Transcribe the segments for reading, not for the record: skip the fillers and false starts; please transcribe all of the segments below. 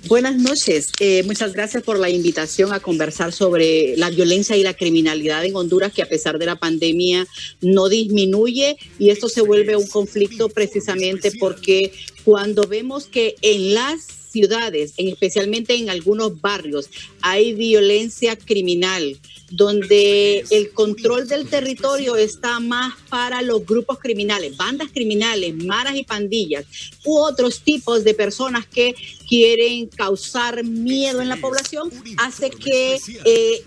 Buenas noches. Muchas gracias por la invitación a conversar sobre la violencia y la criminalidad en Honduras, que a pesar de la pandemia no disminuye, y esto se vuelve un conflicto precisamente porque cuando vemos que en las ciudades, especialmente en algunos barrios, hay violencia criminal, donde el control del territorio está más para los grupos criminales, bandas criminales, maras y pandillas, u otros tipos de personas que quieren causar miedo en la población, hace que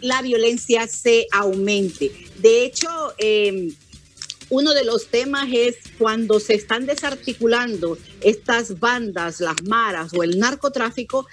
la violencia se aumente. De hecho, uno de los temas es cuando se están desarticulando estas bandas, las maras o el narcotráfico,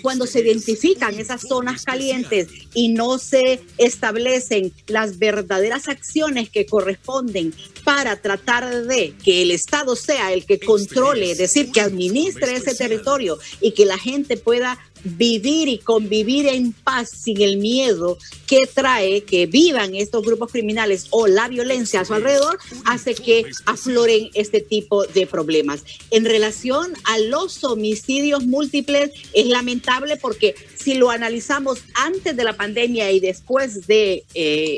cuando se identifican esas zonas calientes y no se establecen las verdaderas acciones que corresponden para tratar de que el Estado sea el que controle, es decir, que administre ese territorio y que la gente pueda vivir y convivir en paz sin el miedo que trae que vivan estos grupos criminales o la violencia a su alrededor, hace que afloren este tipo de problemas. En relación a los homicidios múltiples, es lamentable porque si lo analizamos antes de la pandemia y después de,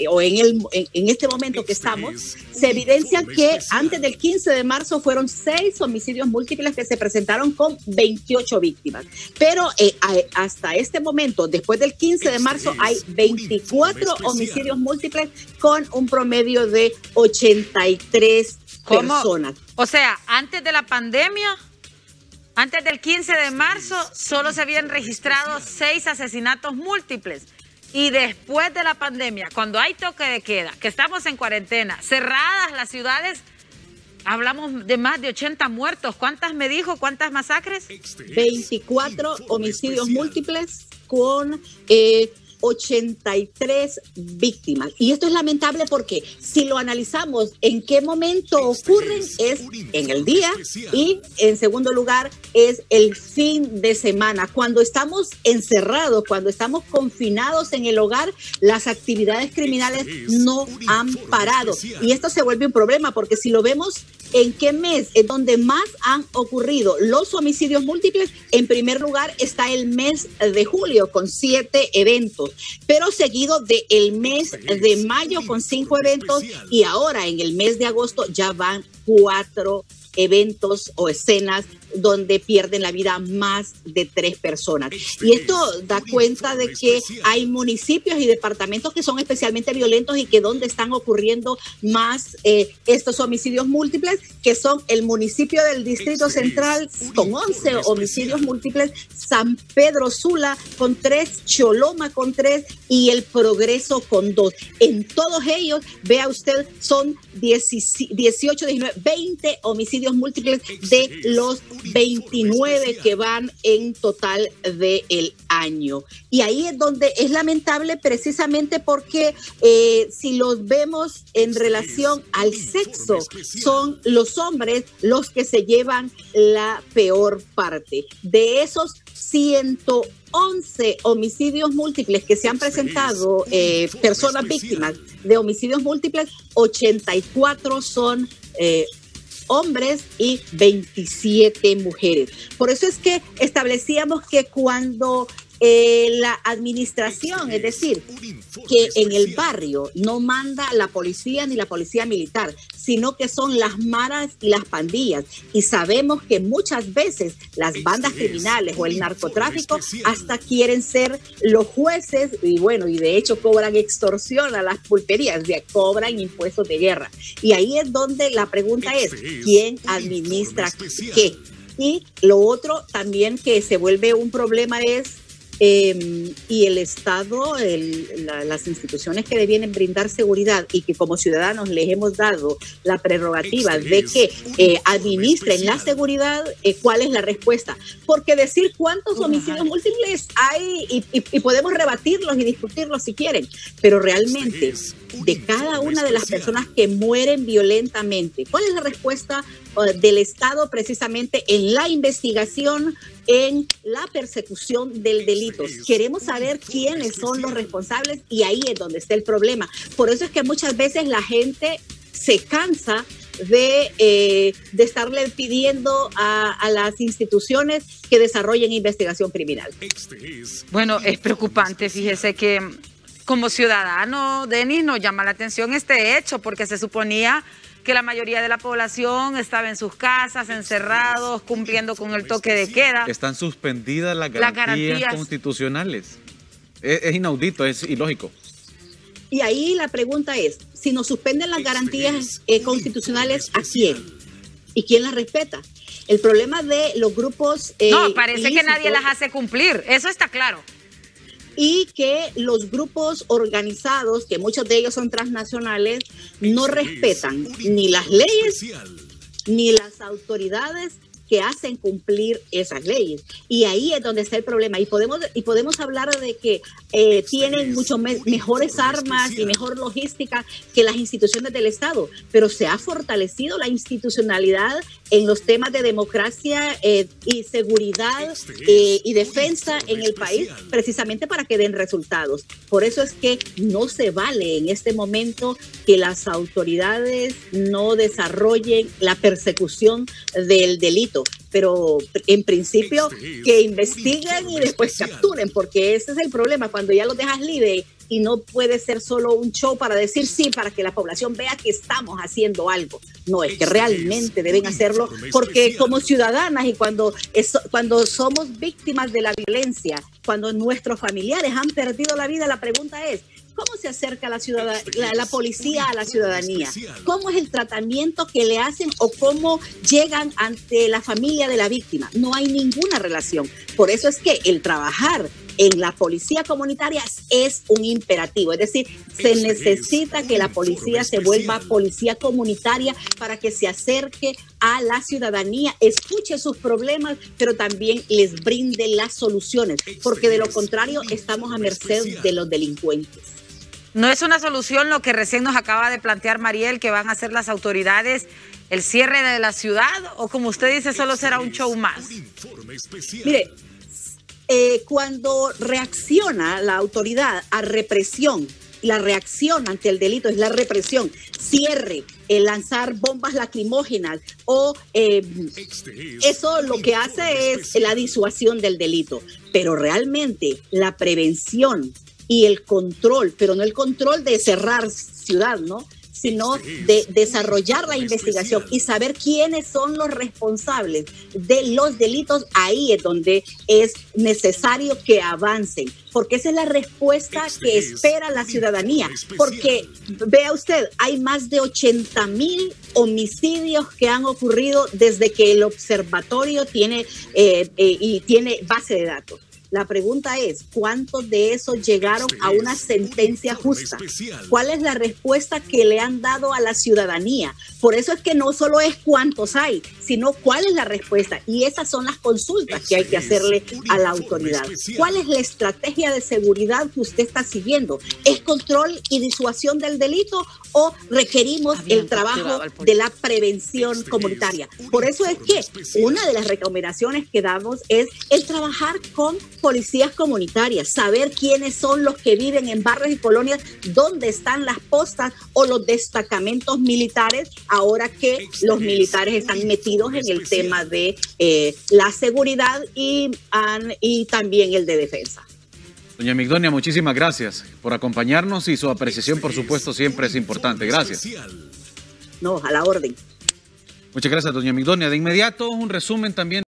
o en este momento que estamos, se evidencia que antes del 15 de marzo fueron 6 homicidios múltiples que se presentaron con 28 víctimas. Pero hasta este momento, después del 15 de marzo, hay 24 homicidios múltiples con un promedio de 83 personas. O sea, antes de la pandemia, antes del 15 de marzo, solo se habían registrado 6 asesinatos múltiples. Y después de la pandemia, cuando hay toque de queda, que estamos en cuarentena, cerradas las ciudades, hablamos de más de 80 muertos. ¿Cuántas me dijo? ¿Cuántas masacres? 24 homicidios múltiples con 83 víctimas. Y esto es lamentable porque si lo analizamos en qué momento ocurren, es en el día, y en segundo lugar es el fin de semana. Cuando estamos encerrados, cuando estamos confinados en el hogar, las actividades criminales no han parado. Y esto se vuelve un problema porque si lo vemos en qué mes es donde más han ocurrido los homicidios múltiples, en primer lugar está el mes de julio con 7 eventos, pero seguido del mes de mayo con 5 eventos, y ahora en el mes de agosto ya van 4 eventos o escenas donde pierden la vida más de 3 personas. Y esto da cuenta de que hay municipios y departamentos que son especialmente violentos y que donde están ocurriendo más estos homicidios múltiples, que son el municipio del Distrito Central con 11 homicidios múltiples, San Pedro Sula con 3, Choloma con 3 y El Progreso con 2. En todos ellos, vea usted, son 18, 19, 20 homicidios múltiples de los 29 que van en total del año. Y ahí es donde es lamentable precisamente porque si los vemos en relación al sexo, son los hombres los que se llevan la peor parte. De esos 111 homicidios múltiples que se han presentado, personas víctimas de homicidios múltiples, 84 son hombres y 27 mujeres. Por eso es que establecíamos que cuando la administración, es decir, que en el barrio no manda la policía ni la policía militar, sino que son las maras y las pandillas. Y sabemos que muchas veces las bandas criminales o el narcotráfico hasta quieren ser los jueces, y bueno, y de hecho cobran extorsión a las pulperías, cobran impuestos de guerra. Y ahí es donde la pregunta es, ¿quién administra qué? Y lo otro también que se vuelve un problema es y el Estado, las instituciones que debieran brindar seguridad y que como ciudadanos les hemos dado la prerrogativa de que administren la seguridad, ¿cuál es la respuesta? Porque decir cuántos homicidios múltiples hay y podemos rebatirlos y discutirlos si quieren, pero realmente de cada una de las personas que mueren violentamente, ¿cuál es la respuesta del Estado precisamente en la investigación, en la persecución del delito? Queremos saber quiénes son los responsables y ahí es donde está el problema. Por eso es que muchas veces la gente se cansa de estarle pidiendo a las instituciones que desarrollen investigación criminal. Bueno, es preocupante, fíjese que como ciudadano, Denis, nos llama la atención este hecho, porque se suponía que la mayoría de la población estaba en sus casas, encerrados, cumpliendo con el toque de queda. Están suspendidas las garantías constitucionales. Es inaudito, es ilógico. Y ahí la pregunta es, si nos suspenden las garantías constitucionales, ¿a quién? ¿Y quién las respeta? El problema de los grupos no, parece ilícitos, que nadie las hace cumplir, eso está claro. Y que los grupos organizados, que muchos de ellos son transnacionales, no respetan ni las leyes ni las autoridades que hacen cumplir esas leyes. Y ahí es donde está el problema. Y podemos hablar de que tienen mucho mejores armas y mejor logística que las instituciones del Estado, pero se ha fortalecido la institucionalidad en los temas de democracia y seguridad y defensa en el país, precisamente para que den resultados. Por eso es que no se vale en este momento que las autoridades no desarrollen la persecución del delito, pero en principio que investiguen y después capturen, porque ese es el problema, cuando ya los dejas libre y no puede ser solo un show para decir sí, para que la población vea que estamos haciendo algo. No, es que realmente deben hacerlo, porque como ciudadanas y cuando somos víctimas de la violencia, cuando nuestros familiares han perdido la vida, la pregunta es, ¿cómo se acerca la policía a la ciudadanía? ¿Cómo es el tratamiento que le hacen o cómo llegan ante la familia de la víctima? No hay ninguna relación. Por eso es que el trabajar en la policía comunitaria es un imperativo. Es decir, se necesita que la policía se vuelva policía comunitaria para que se acerque a la ciudadanía, escuche sus problemas, pero también les brinde las soluciones, porque de lo contrario estamos a merced de los delincuentes. No es una solución lo que recién nos acaba de plantear Mariel, que van a hacer las autoridades, el cierre de la ciudad, o como usted dice, solo será un show más. Mire, cuando reacciona la autoridad a represión, la reacción ante el delito es la represión, cierre, lanzar bombas lacrimógenas o eso lo que hace es la disuasión del delito, pero realmente la prevención y el control, pero no el control de cerrar ciudad, ¿no?, sino de desarrollar la investigación y saber quiénes son los responsables de los delitos. Ahí es donde es necesario que avancen, porque esa es la respuesta que espera la ciudadanía. Porque vea usted, hay más de 80,000 homicidios que han ocurrido desde que el observatorio tiene base de datos. La pregunta es, ¿cuántos de esos llegaron a una sentencia justa? ¿Cuál es la respuesta que le han dado a la ciudadanía? Por eso es que no solo es cuántos hay, sino cuál es la respuesta. Y esas son las consultas que hay que hacerle a la autoridad. ¿Cuál es la estrategia de seguridad que usted está siguiendo? ¿Es control y disuasión del delito o requerimos el trabajo de la prevención comunitaria? Por eso es que una de las recomendaciones que damos es el trabajar con policías comunitarias, saber quiénes son los que viven en barrios y colonias, dónde están las postas o los destacamentos militares, ahora que los militares están metidos en el tema de la seguridad y también el de defensa. Doña Migdonia, muchísimas gracias por acompañarnos y su apreciación, por supuesto, siempre es importante. Gracias. No, a la orden. Muchas gracias, doña Migdonia. De inmediato, un resumen también.